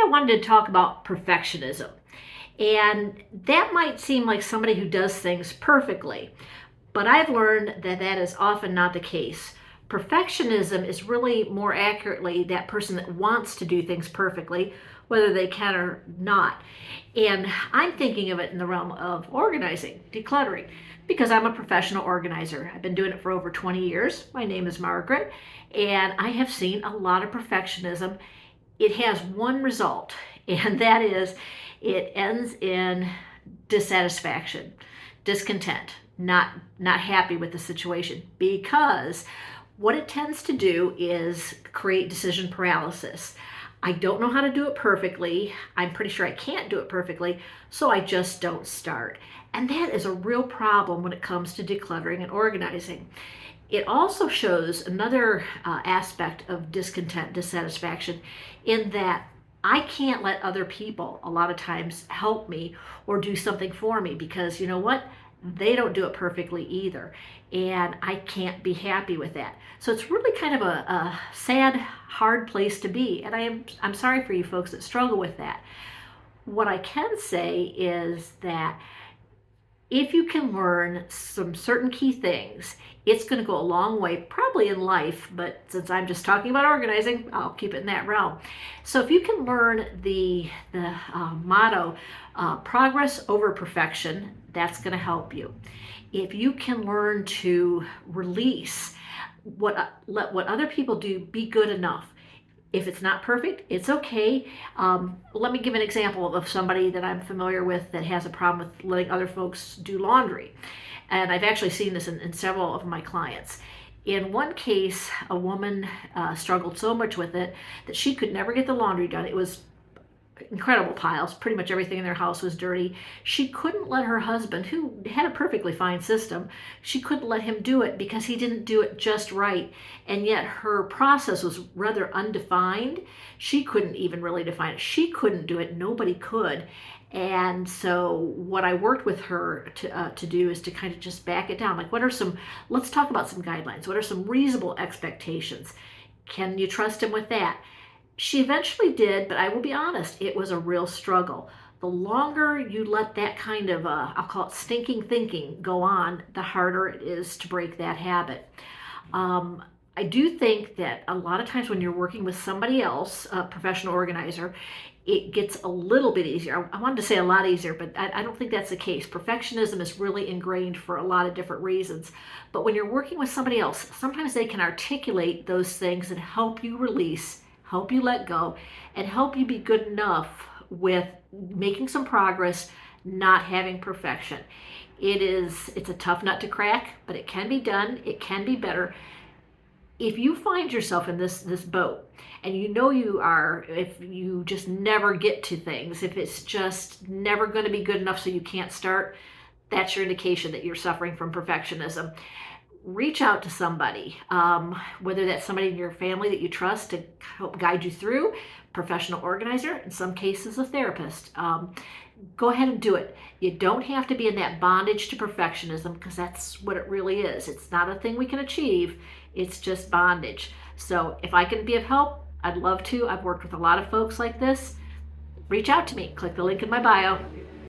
I wanted to talk about perfectionism. And that might seem like somebody who does things perfectly, but I've learned that that is often not the case. Perfectionism is really more accurately that person that wants to do things perfectly, whether they can or not. And I'm thinking of it in the realm of organizing, decluttering, because I'm a professional organizer. I've been doing it for over 20 years. My name is Margaret, and I have seen a lot of perfectionism. It has one result, and that is it ends in dissatisfaction, discontent, not happy with the situation, because what it tends to do is create decision paralysis. I don't know how to do it perfectly. I'm pretty sure I can't do it perfectly, so I just don't start. And that is a real problem when it comes to decluttering and organizing. It also shows another aspect of discontent, dissatisfaction, in that I can't let other people a lot of times help me or do something for me because you know what? They don't do it perfectly either. And I can't be happy with that. So it's really kind of a sad, hard place to be. And I'm sorry for you folks that struggle with that. What I can say is that if you can learn some certain key things, it's going to go a long way, probably in life, but since I'm just talking about organizing, I'll keep it in that realm. So if you can learn the motto, progress over perfection, that's going to help you. If you can learn to release let what other people do be good enough. If it's not perfect, it's okay. Let me give an example of somebody that I'm familiar with that has a problem with letting other folks do laundry. And I've actually seen this in several of my clients. In one case, a woman struggled so much with it that she could never get the laundry done. It was incredible piles. Pretty much everything in their house was dirty. She couldn't let her husband, who had a perfectly fine system, she couldn't let him do it because he didn't do it just right. And yet her process was rather undefined. She couldn't even really define it. She couldn't do it. Nobody could. And so what I worked with her to do is to kind of just back it down. Like, let's talk about some guidelines. What are some reasonable expectations? Can you trust him with that? She eventually did, but I will be honest, it was a real struggle. The longer you let that kind of, I'll call it stinking thinking, go on, the harder it is to break that habit. I do think that a lot of times when you're working with somebody else, a professional organizer, it gets a little bit easier. I wanted to say a lot easier, but I don't think that's the case. Perfectionism is really ingrained for a lot of different reasons. But when you're working with somebody else, sometimes they can articulate those things and help you release, help you let go, and help you be good enough with making some progress, not having perfection. It's a tough nut to crack, but it can be done. It can be better. If you find yourself in this boat and you know you are, if you just never get to things, if it's just never going to be good enough so you can't start, that's your indication that you're suffering from perfectionism. Reach out to somebody, whether that's somebody in your family that you trust to help guide you through, professional organizer, in some cases a therapist. Go ahead and do it. You don't have to be in that bondage to perfectionism because that's what it really is. It's not a thing we can achieve. It's just bondage. So if I can be of help, I'd love to. I've worked with a lot of folks like this. Reach out to me. Click the link in my bio.